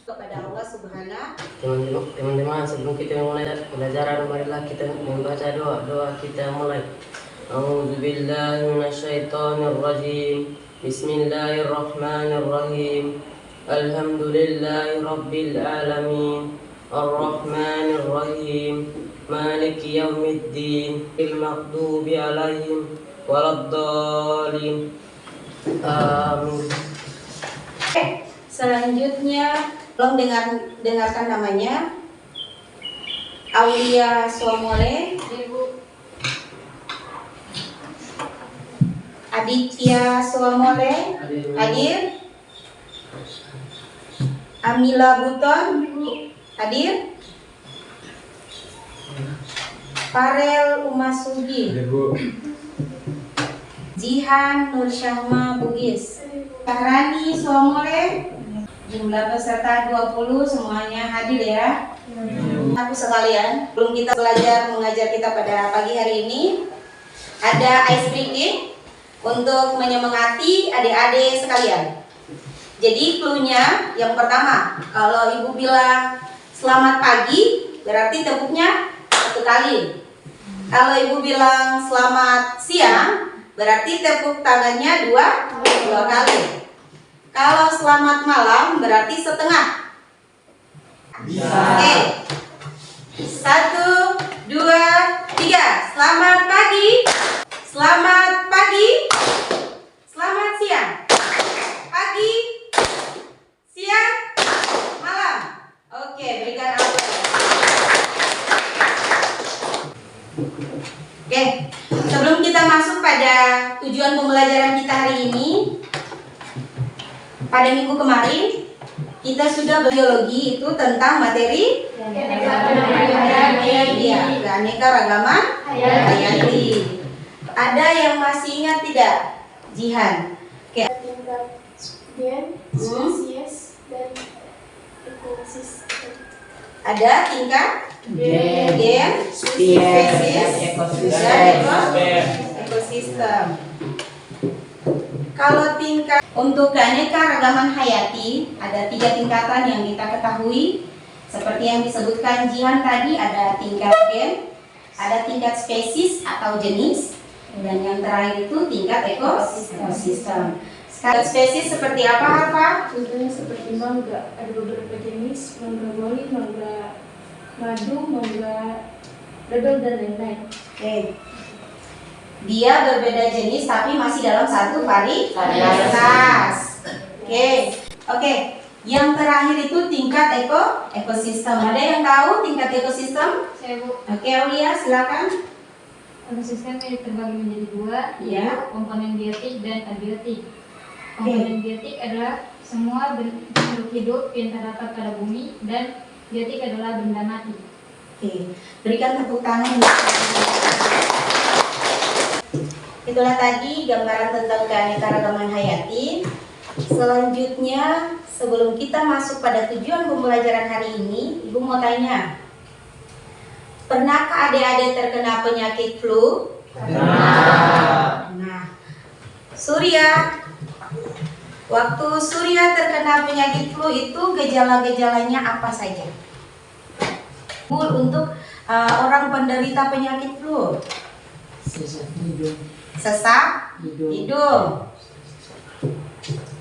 kepada Allah Subhanahu. Teman-teman, sebelum kita mulai pelajaran, marilah kita membaca doa kita mulai. A'udzubillahi minasyaitonirrajim. Bismillahirrahmanirrahim. Alhamdulillahi rabbil alamin. Ar-Rahmanir-Rahim. Maliki yaumiddin. Al-maghdubi alaihim waladdallin. Amin. Selanjutnya, tolong dengarkan namanya. Aulia Somole, Aditya Somole, hadir. Amila Buton, hadir. Farel Umasugi, Jihan Nur Syahma Bugis, Kahrani Somole. Jumlah peserta 20, semuanya hadir ya. Aku sekalian, belum kita belajar mengajar kita pada pagi hari ini, ada ice breaking untuk menyemangati adik-adik sekalian. Jadi cluenya yang pertama, kalau ibu bilang selamat pagi, berarti tepuknya 1 kali. Kalau ibu bilang selamat siang, berarti tepuk tangannya dua kali. Kalau selamat malam berarti setengah. Oke. 1, 2, 3. Selamat pagi. Selamat pagi. Selamat siang. Pagi, siang, malam. Oke, berikan aplaus. Oke, sebelum kita masuk pada tujuan pembelajaran kita hari ini, pada minggu kemarin kita sudah biologi itu tentang materi keanekaragaman hayati. Ada yang masih ingat tidak, Jihan? Tingkat gen, spesies, dan ekosistem. Ada tingkat gen, spesies, dan ekosistem. Kalau tingkat untuk keanekaragaman hayati ada 3 tingkatan yang kita ketahui. Seperti yang disebutkan Jihan tadi, ada tingkat gen, ada tingkat spesies atau jenis, dan yang terakhir itu tingkat ekosistem. Sekarang spesies seperti apa, Contohnya seperti mangga, ada beberapa jenis, mangga boli, mangga madu, mangga dodol, dan lain-lain. Oke. Dia berbeda jenis tapi masih dalam satu varietas. Oke. Yang terakhir itu tingkat ekosistem. Ada yang tahu tingkat ekosistem? Saya, Bu. Oke, Aulia, silakan. Ekosistem terbagi menjadi 2, Ya. yaitu komponen biotik dan abiotik. Komponen biotik adalah semua makhluk hidup yang terdapat pada bumi, dan biotik adalah benda mati. Oke, berikan tepuk tangan. Itulah tadi gambaran tentang keanekaragaman hayati. Selanjutnya, sebelum kita masuk pada tujuan pembelajaran hari ini, Ibu mau tanya, pernahkah adik-adik terkena penyakit flu? Nah, Surya, waktu Surya terkena penyakit flu itu gejala-gejalanya apa saja? Untuk orang penderita penyakit flu, sesak hidung.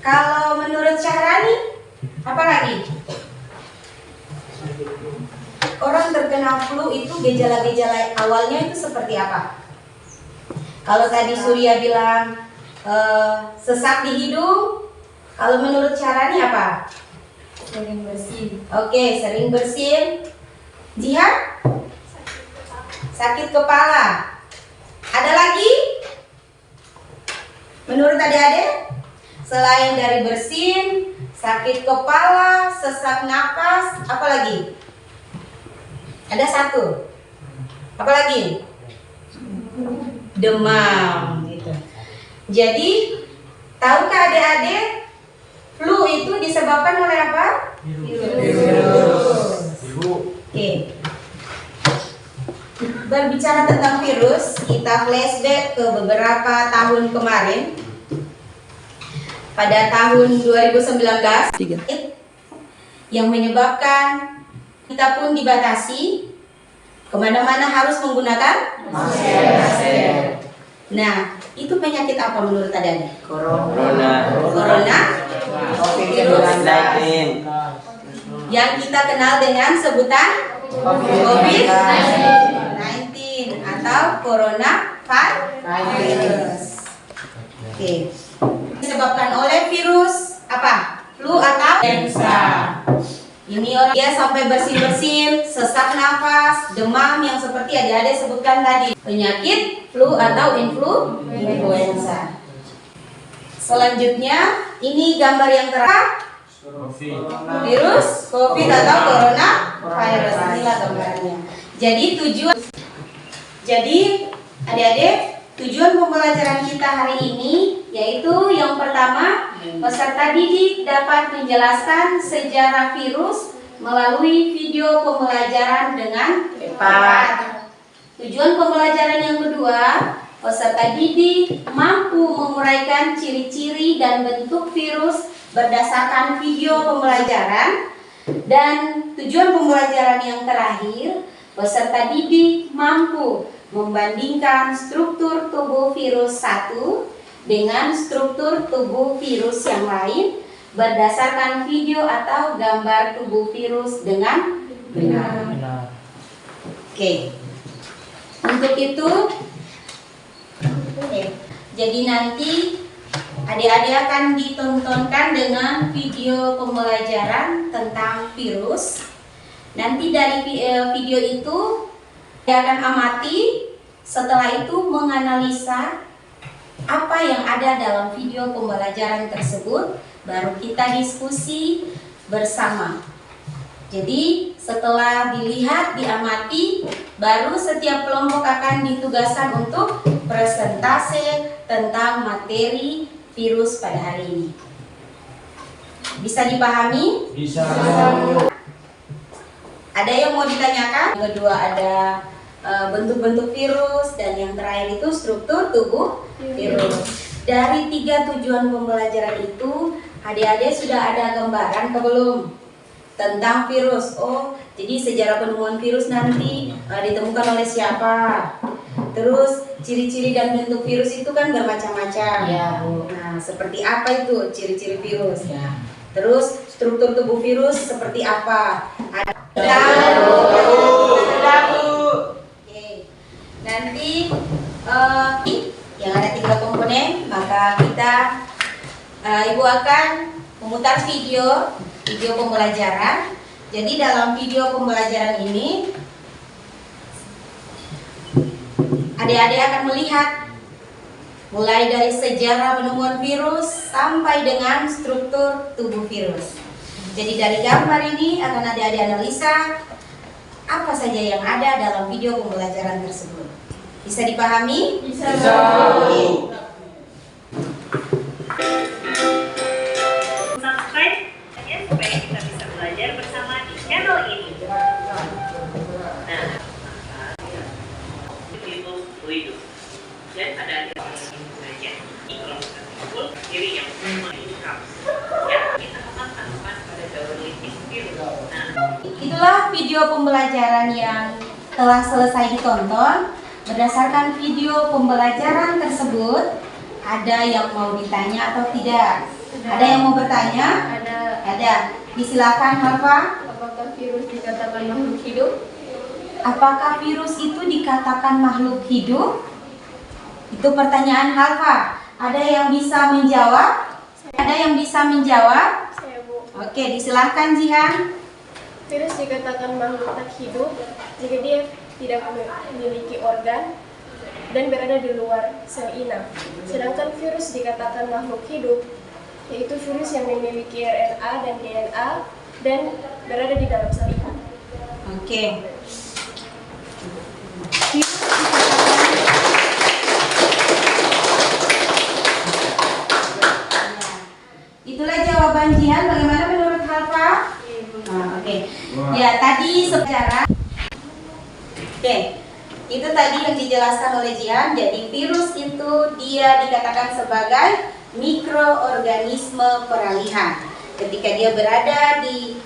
Kalau menurut Syahrani, apa lagi? Orang terkena flu itu gejala-gejala awalnya itu seperti apa? Kalau tadi Surya bilang sesak di hidung, kalau menurut Syahrani apa? Sering bersin. Oke, sering bersin. Jihan? Sakit kepala. Ada lagi? Menurut adik-adik, selain dari bersin, sakit kepala, sesak napas, apa lagi? Ada 1. Apa lagi? Demam gitu. Jadi, tahukah adik-adik flu itu disebabkan oleh apa? Virus. Oke. Berbicara tentang virus, kita flashback ke beberapa tahun kemarin. Pada tahun 2019, yang menyebabkan kita pun dibatasi kemana-mana harus menggunakan masker. Nah, itu penyakit apa menurut adik-adik? Corona. Virus COVID-19. yang kita kenal dengan sebutan COVID-19 atau coronavirus. Oke. Disebabkan oleh virus apa? Flu atau influenza. Ini orang dia sampai bersin-bersin, sesak nafas, demam yang seperti adik-adik sebutkan tadi. Penyakit flu atau influenza. Selanjutnya, ini gambar yang terakhir. Virus COVID atau coronavirus. Inilah gambarnya. Jadi adik-adik, tujuan pembelajaran kita hari ini yaitu yang pertama, peserta didik dapat menjelaskan sejarah virus melalui video pembelajaran dengan cepat. Tujuan pembelajaran yang kedua, peserta didik mampu menguraikan ciri-ciri dan bentuk virus berdasarkan video pembelajaran. Dan tujuan pembelajaran yang terakhir, peserta didik mampu membandingkan struktur tubuh virus satu dengan struktur tubuh virus yang lain berdasarkan video atau gambar tubuh virus dengan benar. Oke. Untuk itu, jadi nanti adik-adik akan ditontonkan dengan video pembelajaran tentang virus. Nanti dari video itu dia akan amati, setelah itu menganalisa apa yang ada dalam video pembelajaran tersebut, baru kita diskusi bersama. Jadi setelah dilihat, diamati, baru setiap kelompok akan ditugaskan untuk presentase tentang materi virus pada hari ini. Bisa dipahami? Bisa. Ada yang mau ditanyakan? Yang kedua ada bentuk-bentuk virus, dan yang terakhir itu struktur tubuh virus. Dari 3 tujuan pembelajaran itu, adik-adik sudah ada gambaran ke belum tentang virus? Oh, jadi sejarah penemuan virus nanti ditemukan oleh siapa? Terus ciri-ciri dan bentuk virus itu kan bermacam-macam. Ya. Nah, seperti apa itu ciri-ciri virus? Ya. Terus struktur tubuh virus seperti apa? Oke. Nanti yang ada 3 komponen, maka kita Ibu akan memutar video pembelajaran. Jadi dalam video pembelajaran ini adik-adik akan melihat mulai dari sejarah penemuan virus sampai dengan struktur tubuh virus. Jadi dari gambar ini akan adik-adik analisa apa saja yang ada dalam video pembelajaran tersebut. Bisa dipahami? Bisa. Subscribe ya, supaya kita bisa belajar bersama di channel ini. Nah, itu dan ada saja ini kalau kita kumpul kiri yang lengkap ya, kita akan tanamkan pada jalur linting biru. Nah, itulah video pembelajaran yang telah selesai ditonton. Berdasarkan video pembelajaran tersebut, ada yang mau ditanya atau tidak? Ada yang mau bertanya? Ada. Disilakan, Halfa. Apakah virus dikatakan makhluk hidup? Apakah virus itu dikatakan makhluk hidup? Itu pertanyaan Halfa. Ada yang bisa menjawab? Ada yang bisa menjawab? Saya, Bu. Oke, disilahkan Jihan. Virus dikatakan makhluk tak hidup jika dia tidak memiliki organ dan berada di luar sel inang. Sedangkan virus dikatakan makhluk hidup, yaitu virus yang memiliki RNA dan DNA dan berada di dalam sel inang. Oke. Itulah jawaban Jihan. Bagaimana menurut Halfa? Oke. Ya, tadi secara itu tadi yang dijelaskan oleh Jihan. Jadi virus itu dia dikatakan sebagai mikroorganisme peralihan. Ketika dia berada di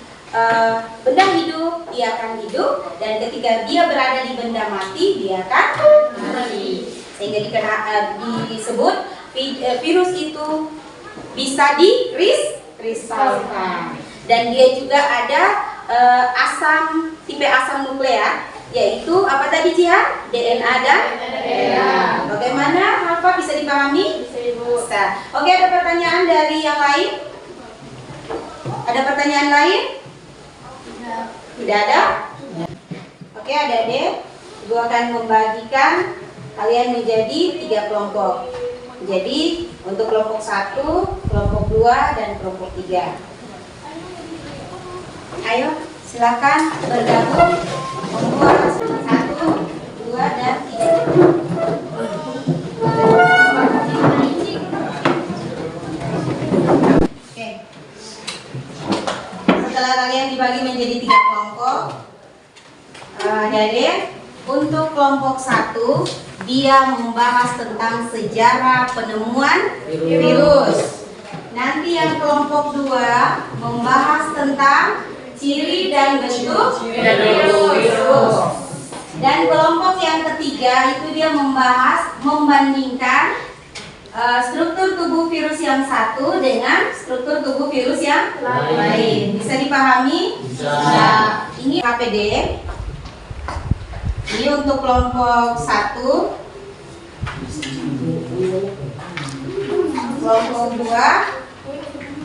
benda hidup, dia akan hidup, dan ketika dia berada di benda mati, dia akan mati. Sehingga disebut virus itu bisa dikristalkan. Dan dia juga ada tipe asam nukleat, yaitu apa tadi Cihan? DNA dan Bagaimana? Apa bisa dipahami? Bisa. Oke, ada pertanyaan dari yang lain? Ada pertanyaan lain? Tidak ada? Oke, adik-adik, Ibu akan membagikan kalian menjadi 3 kelompok. Jadi untuk kelompok 1, kelompok 2, dan kelompok 3. Ayo, silakan bergabung membuat 1, 2, dan 3. Oke. Setelah kalian dibagi menjadi 3 kelompok, adik-adik, untuk kelompok 1 dia membahas tentang sejarah penemuan virus. Nanti yang kelompok 2 membahas tentang ciri dan bentuk virus. Dan kelompok yang ketiga itu dia membandingkan struktur tubuh virus yang satu dengan struktur tubuh virus yang lain. Bisa dipahami? Bisa. Ini KPD. Ini untuk kelompok 1, kelompok 2,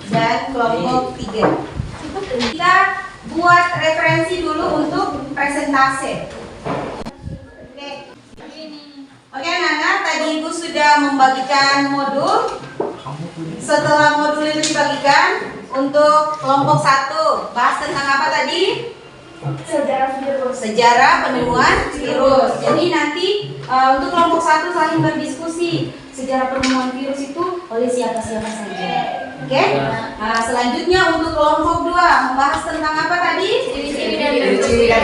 dan kelompok 3. Kita buat referensi dulu untuk presentase. Oke, Nana, tadi Ibu sudah membagikan modul. Setelah modul itu dibagikan, untuk kelompok 1 bahas tentang apa tadi? Sejarah penemuan virus. Jadi nanti untuk kelompok 1 saling berdiskusi sejarah penemuan virus itu oleh siapa-siapa saja. Oke? Nah, selanjutnya untuk kelompok 2 membahas tentang apa tadi? Ciri-ciri dan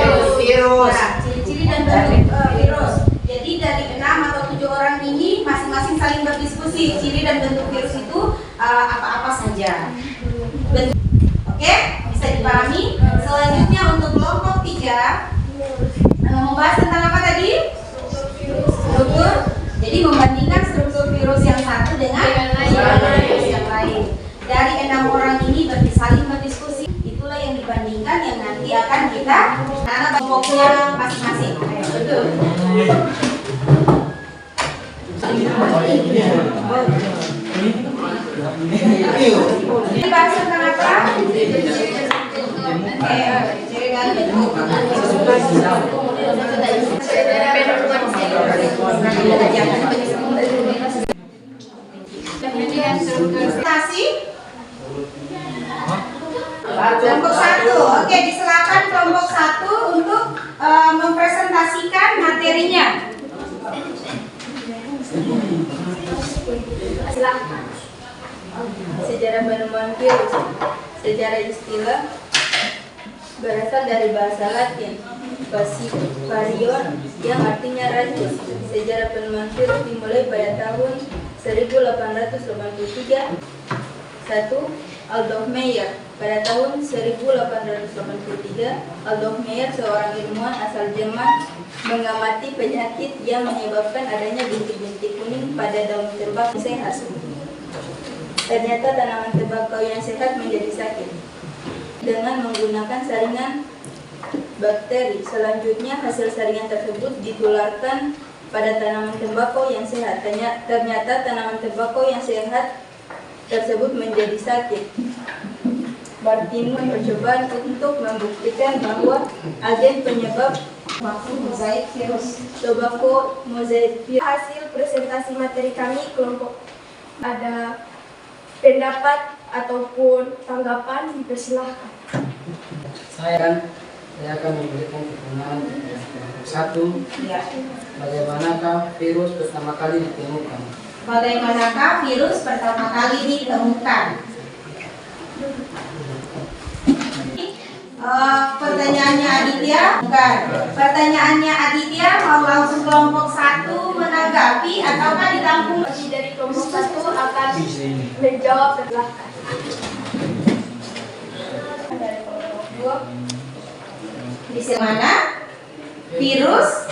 bentuk virus. Nah, ciri-ciri dan bentuk virus. Jadi dari 6 atau 7 orang ini masing-masing saling berdiskusi ciri dan bentuk virus itu apa-apa saja. Oke? Bisa dipahami? Selanjutnya untuk kelompok 3 membahas tentang apa tadi? Struktur. Jadi membandingkan struktur virus yang satu dengan virus yang lain. Dari 6 orang ini saling berdiskusi. Itulah yang dibandingkan yang nanti akan kita karena kelompoknya masing-masing. Betul. Ini bahas tentang apa? Kelompok 1, oke, disilakan kelompok 1 untuk mempresentasikan materinya. Silakan. Sejarah penemuan virus. Sejarah istilah berasal dari bahasa Latin varion yang artinya racun. Sejarah penemuan virus dimulai pada tahun 1883. 1. Adolf Meyer. Pada tahun 1883, Adolf Meyer, seorang ilmuwan asal Jerman, mengamati penyakit yang menyebabkan adanya bintik-bintik kuning pada daun tembakau sehat. Ternyata tanaman tembakau yang sehat menjadi sakit dengan menggunakan saringan bakteri. Selanjutnya hasil saringan tersebut ditularkan pada tanaman tembakau yang sehat. Ternyata tanaman tembakau yang sehat tersebut menjadi sakit. Martinus percobaan untuk membuktikan bahwa agen penyebab mozaik virus. tobacco mozaik virus. Hasil presentasi materi kami kelompok ada pendapat ataupun tanggapan, dipersilahkan. Saya akan memberikan pertanyaan kelompok 1. Ya. Bagaimanakah virus pertama kali ditemukan? Bagaimanakah virus pertama kali ditemukan? Pertanyaannya Aditya, bukan. Pertanyaannya Aditya mau langsung kelompok 1 menanggapi ataukah ditampung? Dari kelompok 1 akan menjawab, silahkan. Dari kelompok 2 Di mana virus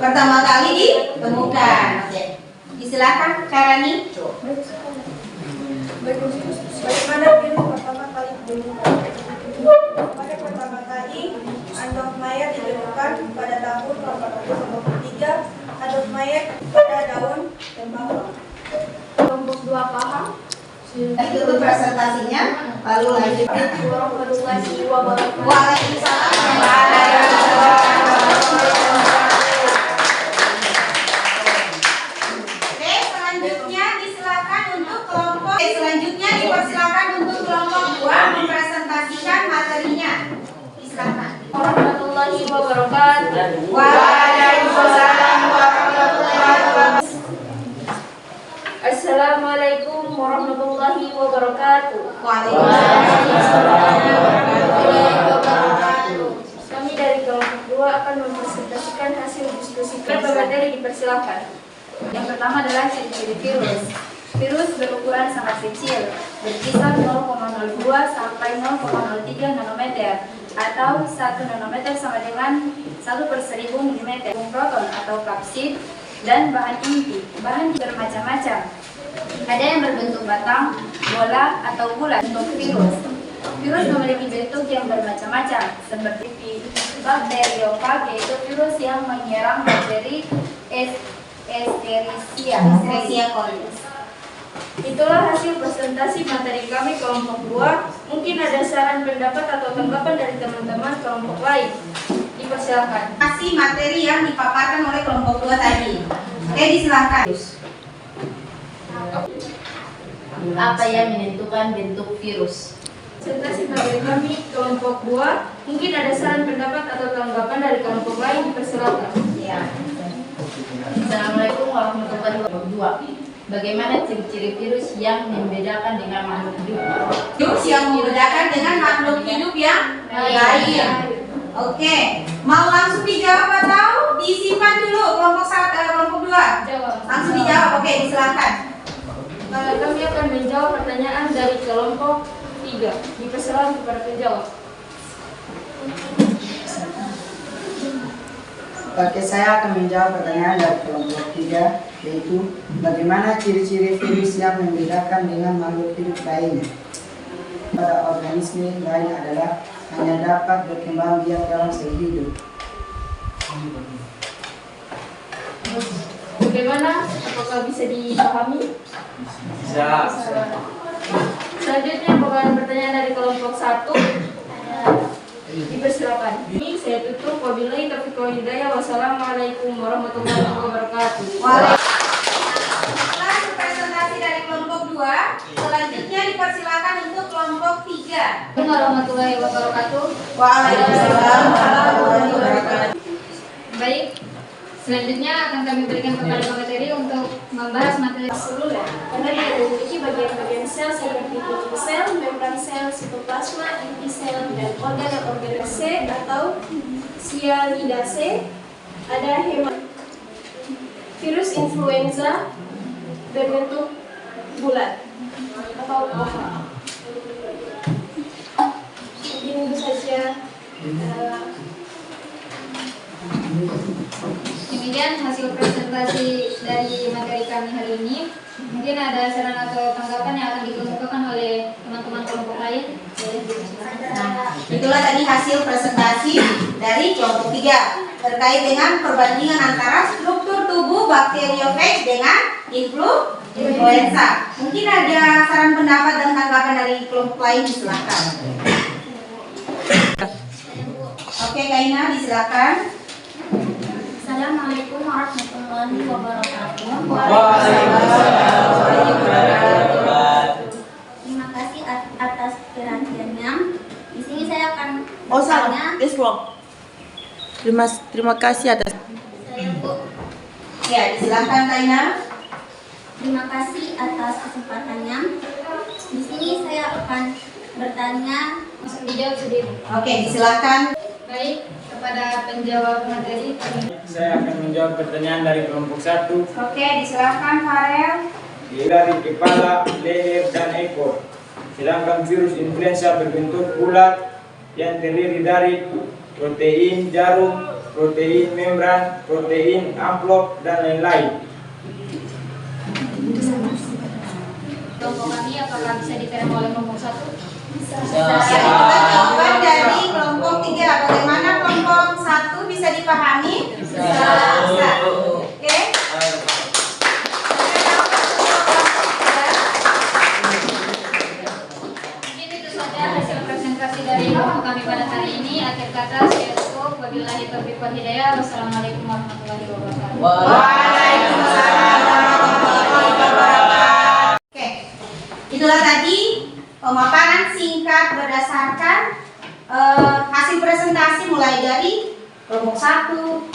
pertama kali ditemukan? Oke. Silakan Kak Rani. Bagaimana virus pertama kali ditemukan? Pada pertama kali, Adolf Meyer ditemukan pada tahun 1893. Adolf Meyer pada daun tembakau. Kelompok 2 paham? Itu tuh presentasinya. Lalu lanjut. Warahmatullahi wabarakatuh. Waalaikumsalam. Oke, selanjutnya disilakan untuk kelompok. Selanjutnya dipersilakan untuk kelompok 2 mempresentasikan materinya. Silakan. Warahmatullahi wabarakatuh. Waalaikumsalam warahmatullahi wabarakatuh. Assalamualaikum warahmatullahi wabarakatuh. Waalaikumsalam warahmatullahi wabarakatuh. Kami dari kelompok 2 akan mempresentasikan hasil diskusi kita. Materi dipersilakan. Yang pertama adalah ciri-ciri virus. Virus berukuran sangat kecil, berkisar 0,02 sampai 0,03 nanometer atau 1 nanometer sama dengan 1/1000 mm. Proton atau kapsid dan bahan inti. Bahan bermacam-macam. Ada yang berbentuk batang, bola, atau bulat untuk virus. Virus memiliki bentuk yang bermacam-macam, seperti bakteriofag, yaitu virus yang menyerang bakteri Escherichia coli. Itulah hasil presentasi materi kami kelompok 2. Mungkin ada saran, pendapat, atau tanggapan dari teman-teman kelompok lain. Dipersilakan. Kasih materi yang dipaparkan oleh kelompok 2 tadi. Oke, disilakan. Apa yang menentukan bentuk virus? Presentasi materi kami kelompok 2. Mungkin ada saran, pendapat, atau tanggapan dari kelompok lain. Dipersilakan. Ya. Assalamualaikum warahmatullahi wabarakatuh. Bagaimana ciri-ciri virus yang membedakan dengan makhluk hidup? Virus yang membedakan dengan makhluk hidup yang lain. Oke, mau langsung dijawab atau disimpan dulu kelompok 2? Langsung dijawab. Oke, silakan. Kami akan menjawab pertanyaan dari kelompok 3. Dipersilakan kepada penjawab. Oke, saya akan menjawab pertanyaan dari kelompok 3, yaitu bagaimana ciri-ciri virus yang membedakan dengan makhluk hidup lainnya. Pada organisme lain adalah hanya dapat berkembang biak dalam sel hidup. Bagaimana? Apakah bisa dipahami? Bisa. Selanjutnya bagaimana pertanyaan dari kelompok 1? Dipersilakan. Ini saya tutup. Wabillahi taufiq wal hidayah. Wassalamualaikum warahmatullahi wabarakatuh. Setelah presentasi dari kelompok 2, selanjutnya dipersilakan untuk kelompok 3. Assalamualaikum warahmatullahi wabarakatuh. Waalaikumsalam warahmatullahi wabarakatuh. Baik, selanjutnya akan kami berikan kepada pemateri untuk membahas materi Seluler, karena dia memiliki bagian-bagian sel seperti kultur sel, membran sel, sitoplasma, inti sel, dan organ C atau cyanidase. Ada virus influenza berbentuk bulat atau oval. Mungkin itu saja. Demikian hasil presentasi dari materi kami hari ini. Mungkin ada saran atau tanggapan yang akan dikemukakan oleh teman-teman kelompok lain. Nah, itulah tadi hasil presentasi dari kelompok 3 terkait dengan perbandingan antara struktur tubuh bakteriofag dengan influenza. Mungkin ada saran, pendapat, dan tanggapan dari kelompok lain, silakan. Oke, Kaina, disilakan. Assalamualaikum warahmatullahi wabarakatuh. Terima kasih atas perhatiannya. Di sini saya akan Terima kasih atas. Ya, disilakan Kaina. Terima kasih atas kesempatannya. Di sini saya akan bertanya. Dijawab sendiri. Oke, disilakan. Baik, kepada penjawab materi. Saya akan menjawab pertanyaan dari kelompok 1. Oke, disilakan Farel. Dari kepala, leher, dan ekor. Sedangkan virus influenza berbentuk bulat yang terdiri dari protein jarum, protein membran, protein amplop, dan lain-lain. Kelompok kami apakah bisa diterima oleh kelompok 1? Kita jawaban dari kelompok 3. Bagaimana kelompok 1 bisa dipahami? Bisa. Oke. Mungkin itu saja hasil presentasi dari kelompok kami pada hari ini. Akhir kata saya tutup. Wabillahi taufiq wal hidayah. Wassalamualaikum warahmatullahi wabarakatuh. Waalaikumsalam warahmatullahi wabarakatuh. Oke. Itulah tadi pemaparan singkat berdasarkan hasil presentasi mulai dari kelompok 1,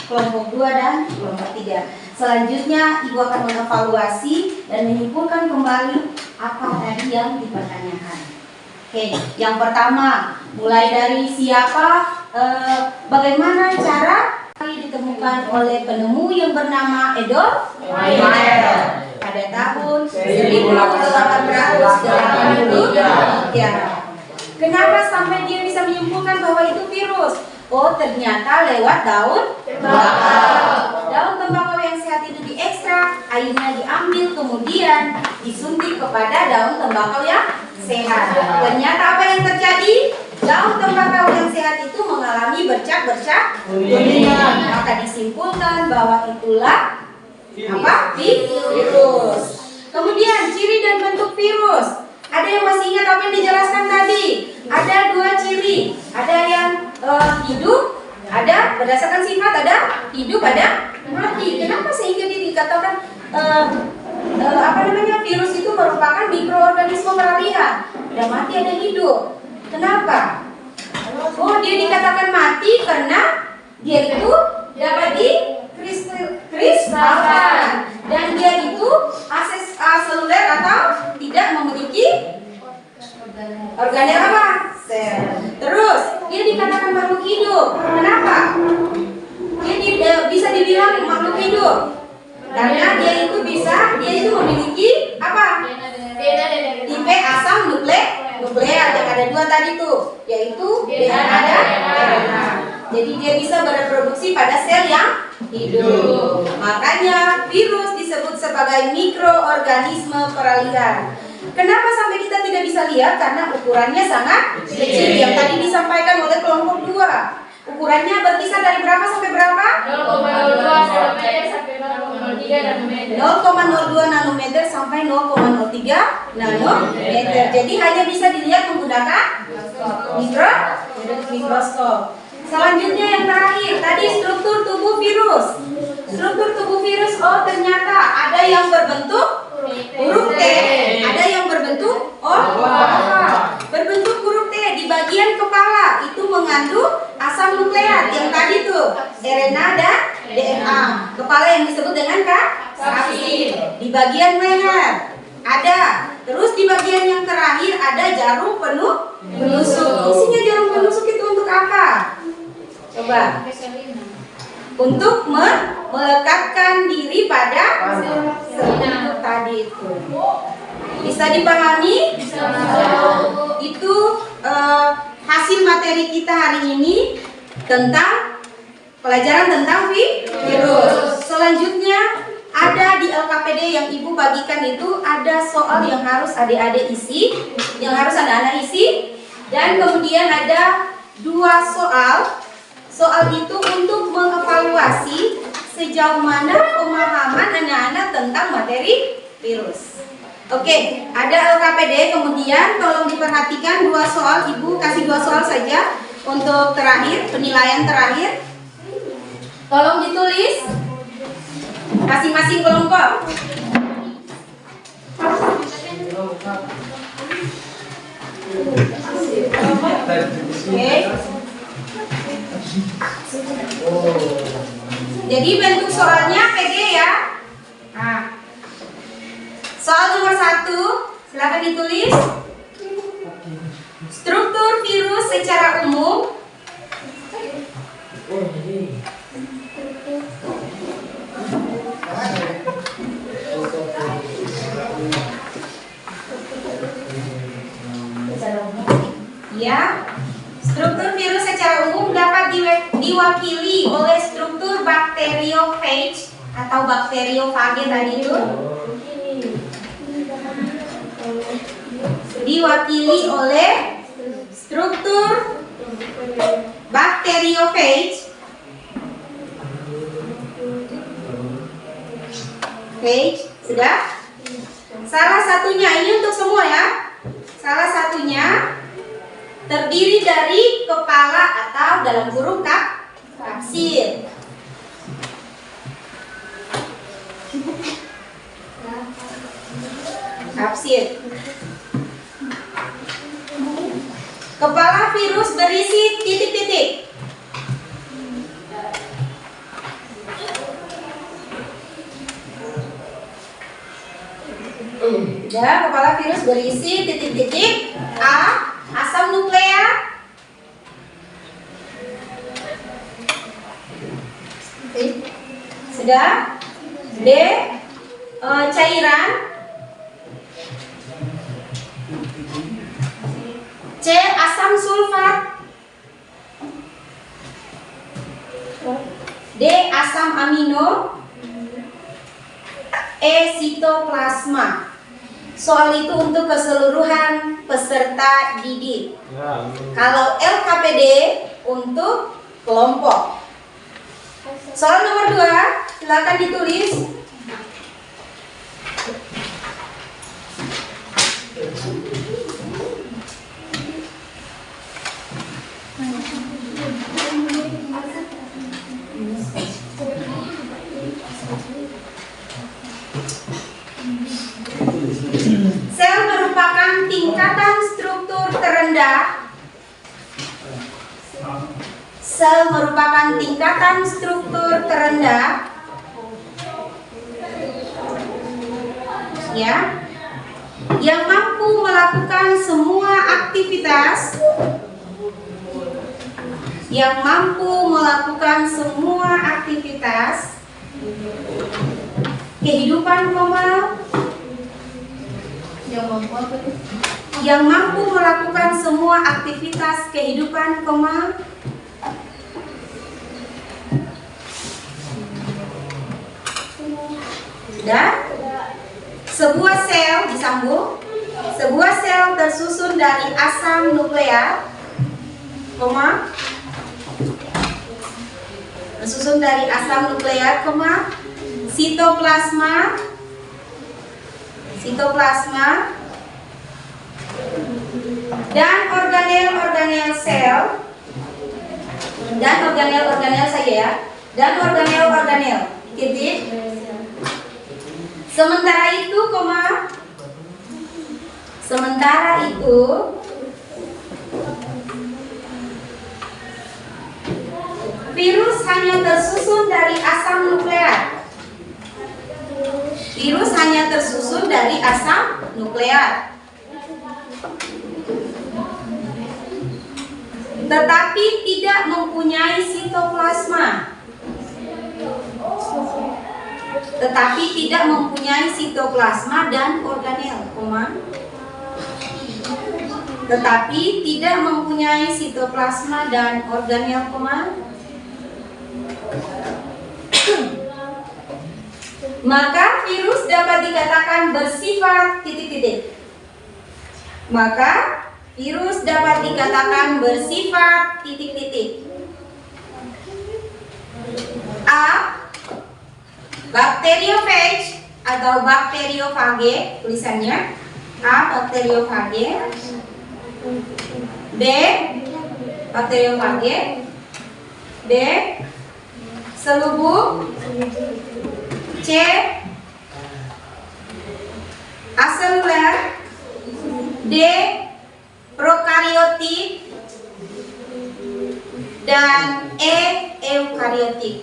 kelompok 2, dan kelompok 3. Selanjutnya Ibu akan mengevaluasi dan menyimpulkan kembali apa tadi yang dipertanyakan. Oke, yang pertama mulai dari siapa, bagaimana cara ditemukan oleh penemu yang bernama Adolf Meyer pada tahun 1883. Kenapa sampai dia bisa menyimpulkan bahwa itu virus? Oh, ternyata lewat daun tembakau. Daun tembakau yang sehat itu diekstrak, airnya diambil, kemudian disuntik kepada daun tembakau yang sehat. Ternyata apa yang terjadi? Daun tembakau yang sehat itu mengalami bercak-bercak kuningan. Maka disimpulkan bahwa itulah apa? Virus. Kemudian ciri dan bentuk virus. Ada yang masih ingat apa yang dijelaskan tadi? Ada 2 ciri. Ada yang hidup, ada berdasarkan sifat, ada hidup, ada mati. Kenapa sehingga dia dikatakan virus itu merupakan mikroorganisme peralihan? Ada mati, ada hidup. Kenapa? Oh, dia dikatakan mati karena dia itu dapat dikristalkan dan dia itu aseluler atau tidak memiliki organel apa? Sel. Terus dia dikatakan makhluk hidup. Kenapa? Dia bisa dibilang makhluk hidup karena dia itu memiliki apa? Tipe asam nuklear yang ada 2 tadi tuh, yaitu DNA dan RNA. Jadi dia bisa bereproduksi pada sel yang hidup. Makanya virus disebut sebagai mikroorganisme peralihan. Kenapa sampai kita tidak bisa lihat? Karena ukurannya sangat kecil. Yang tadi disampaikan oleh kelompok 2. Ukurannya berkisar dari berapa sampai berapa? 0,02 nanometer sampai 0,03 nanometer. Jadi hanya bisa dilihat menggunakan mikroskop. Selanjutnya yang terakhir, tadi struktur tubuh virus. Struktur tubuh virus, oh ternyata ada yang berbentuk huruf T, ada yang berbentuk berbentuk huruf T di bagian kepala itu mengandung asam nukleat yang tadi tuh RNA dan DNA. Kepala yang disebut dengan kapsid. Di bagian leher ada. Terus di bagian yang terakhir ada jarum penusuk. Isinya jarum penusuk itu untuk apa? Coba. Untuk melekatkan diri pada sel tadi itu. Bisa dipahami? Itu hasil materi kita hari ini tentang pelajaran tentang virus. Selanjutnya ada di LKPD yang Ibu bagikan itu ada soal yang harus adik-adik isi, yang harus anak-anak isi, dan kemudian ada 2 soal. Soal itu untuk mengevaluasi sejauh mana pemahaman anak-anak tentang materi virus. Oke, ada LKPD, kemudian tolong diperhatikan 2 soal, Ibu kasih 2 soal saja untuk terakhir, penilaian terakhir. Tolong ditulis masing-masing kelompok. Oke. Jadi bentuk soalnya PG ya. Nah, soal nomor 1, silakan ditulis. Struktur virus secara umum. Ya. Struktur virus secara umum dapat diwakili oleh struktur bakteriofage atau bakteriofage tadi itu. Diwakili oleh struktur bakteriofage. Sudah? Salah satunya ini untuk semua ya. Salah satunya terdiri dari kepala atau dalam kurung kapsil. Kepala virus berisi titik-titik. Ya, kepala virus berisi titik-titik. A. Asam nukleat. Sudah. B. Cairan. C. Asam sulfat. D. Asam amino. E. Sitoplasma. Soal itu untuk keseluruhan peserta didik. Kalau LKPD untuk kelompok. Soal nomor 2, silakan ditulis. Sel merupakan tingkatan struktur terendah. Sel merupakan tingkatan struktur terendah, ya, yang mampu melakukan semua aktivitas, kehidupan normal, yang mampu melakukan semua aktivitas kehidupan normal. Dan sebuah sel disambung. Sebuah sel tersusun dari asam nukleat, sitoplasma, dan organel-organel sel, dan organel-organel saja ya, dan organel-organel titik. Sementara itu, virus hanya tersusun dari asam nukleat. Tetapi tidak mempunyai sitoplasma dan organel, maka virus dapat dikatakan bersifat titik-titik. A. Bakteriofage atau bakteriofage, tulisannya A. Bakteriofage. B. Bakteriofage. D. Selubung. C. Aseluler. D. Prokariotik. Dan E. Eukariotik.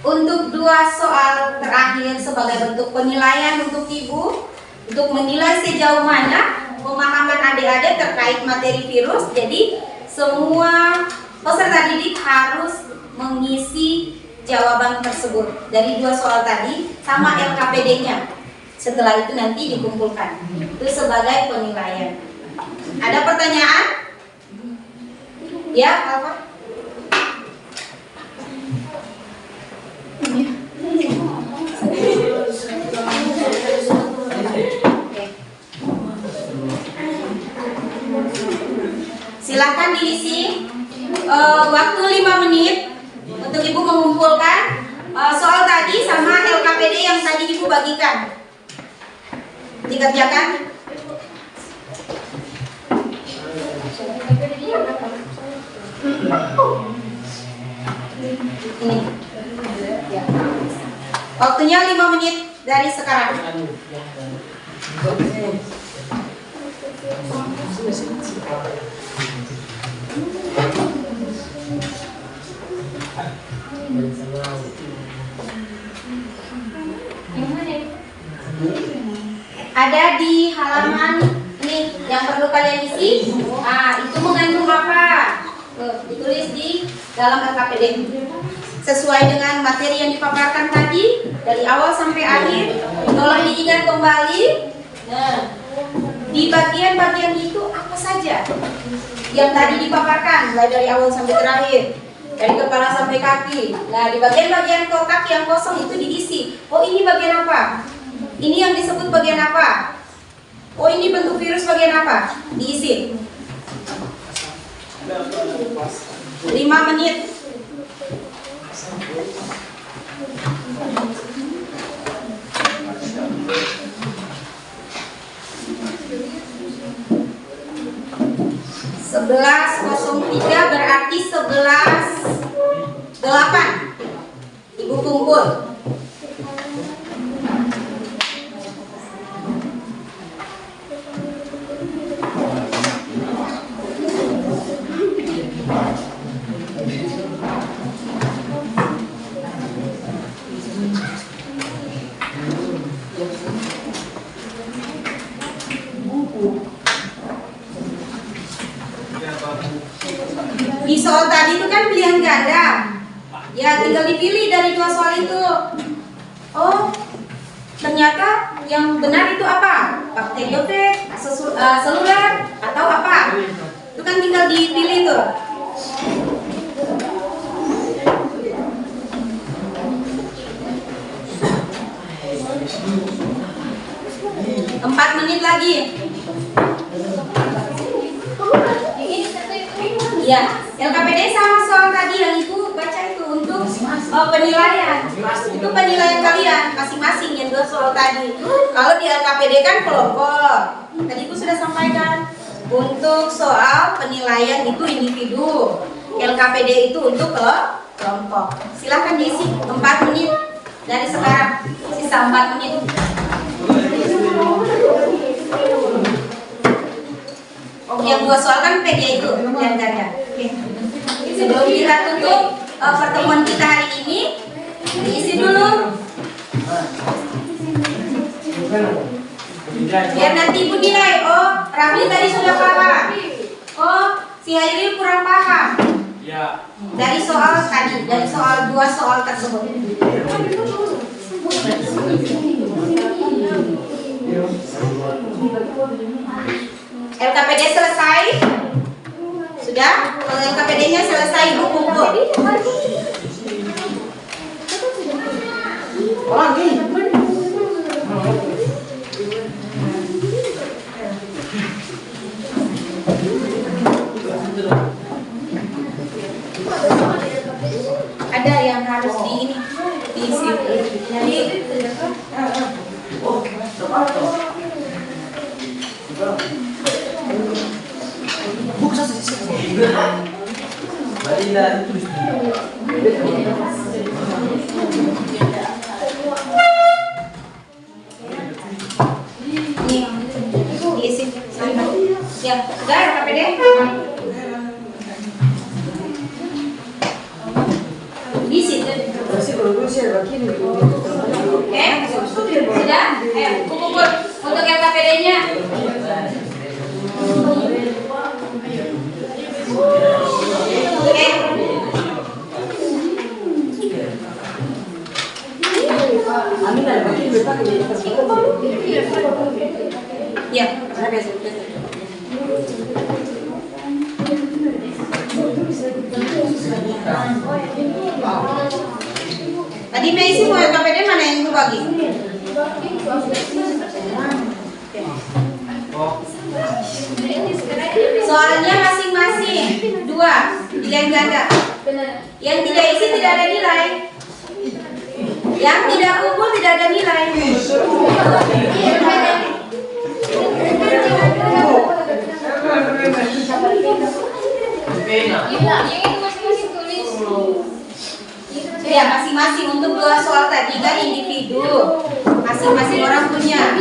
Untuk dua soal terakhir sebagai bentuk penilaian untuk Ibu, untuk menilai sejauh mana pemahaman adik-adik terkait materi virus. Jadi semua peserta didik harus mengisi jawaban tersebut dari dua soal tadi sama LKPD-nya. Setelah itu nanti dikumpulkan. Itu sebagai penilaian. Ada pertanyaan? Ya, apa? Silakan diisi waktu 5 menit untuk Ibu mengumpulkan soal tadi sama LKPD yang tadi Ibu bagikan. Dikerjakan. Ini. Ya. Waktunya 5 menit dari sekarang. Ada di halaman ini yang perlu kalian isi. Itu mengandung apa? Ditulis di dalam LKPD sesuai dengan materi yang dipaparkan tadi dari awal sampai akhir. Tolong diingat kembali. Nah, di bagian-bagian itu apa saja yang tadi dipaparkan, mulai dari awal sampai terakhir, dari kepala sampai kaki. Nah, di bagian-bagian kotak yang kosong itu diisi. Oh, ini bagian apa? Ini yang disebut bagian apa? Oh, ini bentuk virus bagian apa? Diisi. 5 menit. Sebelas 03 berarti 11:08. Ibu kumpul. Di soal tadi itu kan pilihan ganda. Ya, tinggal dipilih dari 2 soal itu. Oh, ternyata yang benar itu apa? Bakteriofag, seluler, atau apa? Itu kan tinggal dipilih tuh. 4 menit lagi. Ya, LKPD sama soal tadi yang Ibu baca itu untuk penilaian. Itu penilaian kalian masing-masing yang 2 soal tadi. Kalau di LKPD kan kelompok. Tadi Ibu sudah sampaikan. Untuk soal penilaian itu individu. LKPD itu untuk kelompok. Silahkan diisi 4 menit dari sekarang. Sisa 4 menit. Yang 2 soal kan PG itu yang ganda. Sebelum kita tutup pertemuan kita hari ini, diisi dulu. Biar nanti Ibu nilai. Oh, Rafli tadi sudah paham. Oh, si Hairil kurang paham. Ya. Dari soal tadi, dari soal 2 soal tersebut. LKPD selesai? Sudah? Kalau LKPD-nya selesai, Ibu kumpul. Ada yang harus diisi. Jadi diisi. Ya, sudah LKPD? Diisi. Oke, sudah? Kumpul untuk LKPD-nya. Oke. Ya, Tadi Messi mau KPD mana yang ibu bagi? Soalnya masing-masing 2 nilai ganda. Yang tidak isi tidak ada nilai. Yang tidak kumpul tidak ada nilai. Ya masing-masing untuk 2 soal tadi kan individu, masing-masing orang punya.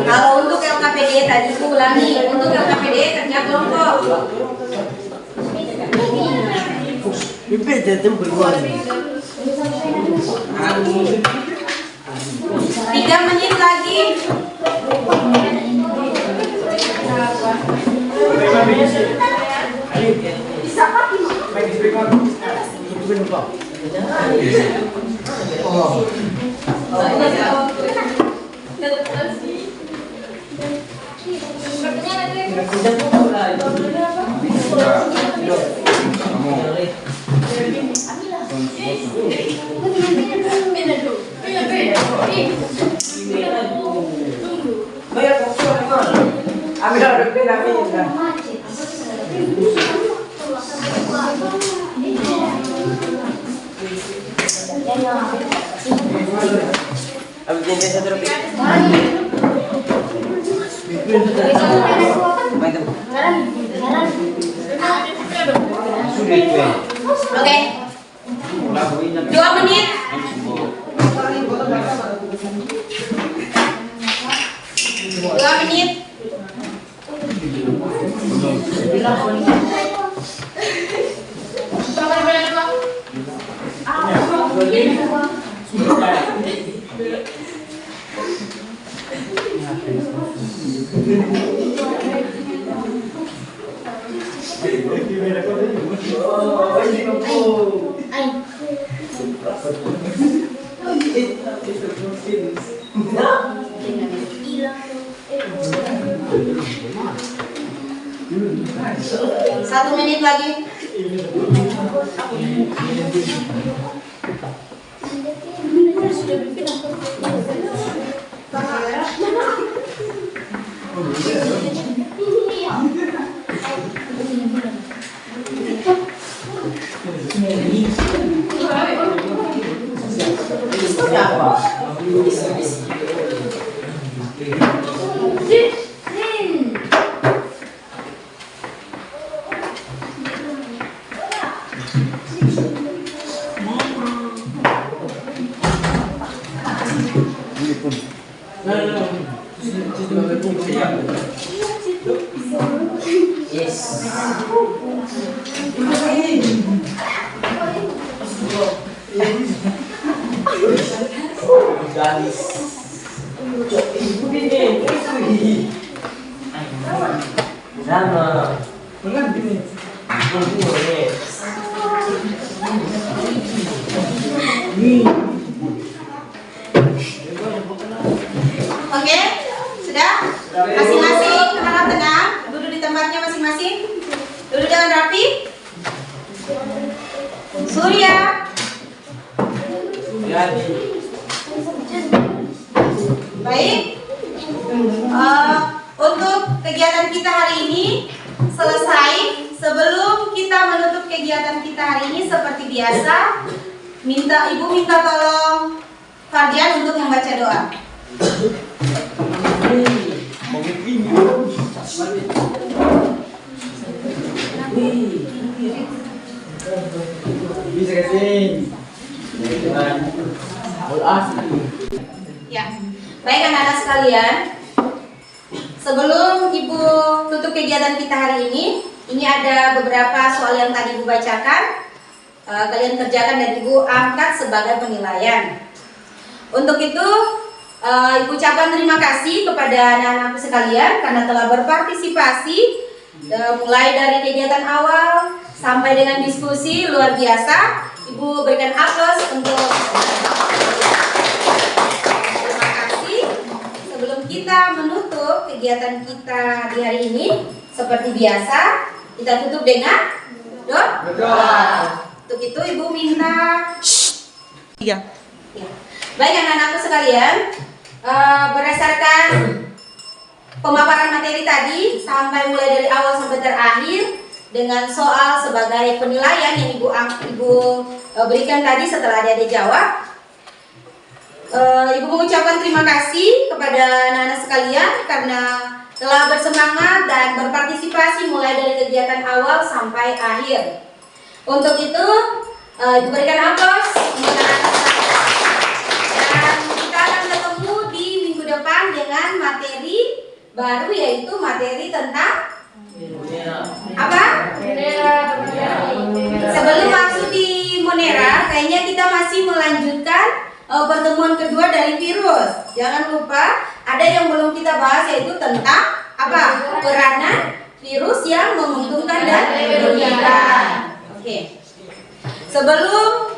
Kalau untuk LKPD tadi aku ulangi, untuk LKPD kerja kelompok. Tiga menit lagi. Oke. 2 menit. 2 menit. Satu menit lagi. Oke, sudah? Masing-masing harap tenang, duduk di tempatnya masing-masing. Duduk dengan rapi. Surya. Baik. Untuk kegiatan kita hari ini selesai. Sebelum kita menutup kegiatan kita hari ini seperti biasa, Ibu minta tolong Fardian untuk membaca doa. Bisa kasih. Ya, baik anak-anak sekalian. Sebelum Ibu tutup kegiatan kita hari ini ada beberapa soal yang tadi Ibu bacakan. Kalian kerjakan dan Ibu angkat sebagai penilaian. Untuk itu, Ibu ucapkan terima kasih kepada anak-anakku sekalian karena telah berpartisipasi mulai dari kegiatan awal sampai dengan diskusi luar biasa. Ibu berikan aplaus untuk terima kasih. Sebelum kita menutup kegiatan kita di hari ini, Seperti biasa, kita tutup dengan doa. Untuk itu Ibu minta. Tiga. Ya. Baik anak-anakku sekalian, berdasarkan pemaparan materi tadi sampai mulai dari awal sampai terakhir dengan soal sebagai penilaian yang Ibu berikan tadi setelah Adik-adik jawab, Ibu mengucapkan terima kasih kepada anak-anak sekalian karena telah bersemangat dan berpartisipasi mulai dari kegiatan awal sampai akhir. Untuk itu, Ibu berikan aplaus untuk anak-anak sekalian. Dan kita akan ketemu di minggu depan dengan materi baru, yaitu materi tentang apa? Sebelum masuk di Monera, kayaknya kita masih melanjutkan pertemuan kedua dari virus. Jangan lupa ada yang belum kita bahas, yaitu tentang apa? Peranan virus yang menguntungkan dan merugikan. Oke. Sebelum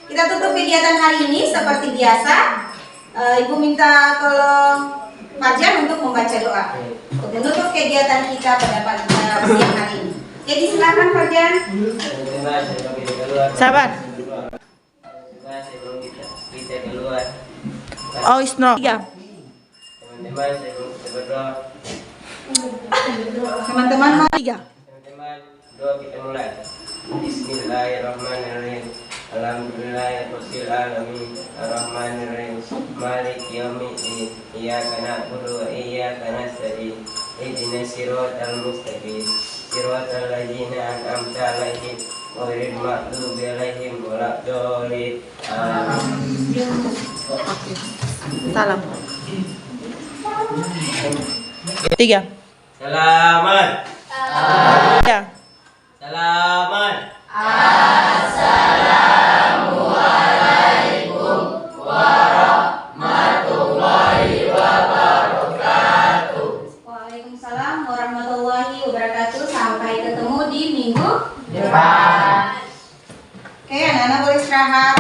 kita tutup kegiatan hari ini seperti biasa, Ibu minta tolong Fajar untuk membaca doa untuk menutup kegiatan kita pada siang hari ini. Jadi silakan Fajar. Sabar. Kita keluar. Oh, Isno. Tiga. Teman-teman, saya berdoa. Teman-teman mau Tiga. Teman-teman, doa kita mulai. Bismillahirrahmanirrahim. Alhamdulillahirabbil alamin. Arrahmanirrahim. Maliki yaumiddin. Iyyaka na'budu wa iyyaka nasta'in. Ihdinas siratal mustaqim. Siratal ladzina an'amta 'alaihim ghairil maghdubi 'alaihim waladdallin. Amin. Salam. Tiga. Selamat. Tiga. Selamat. Waalaikumsalam warahmatullahi wabarakatuh. Sampai ketemu di minggu depan. Oke, anak-anak boleh istirahat.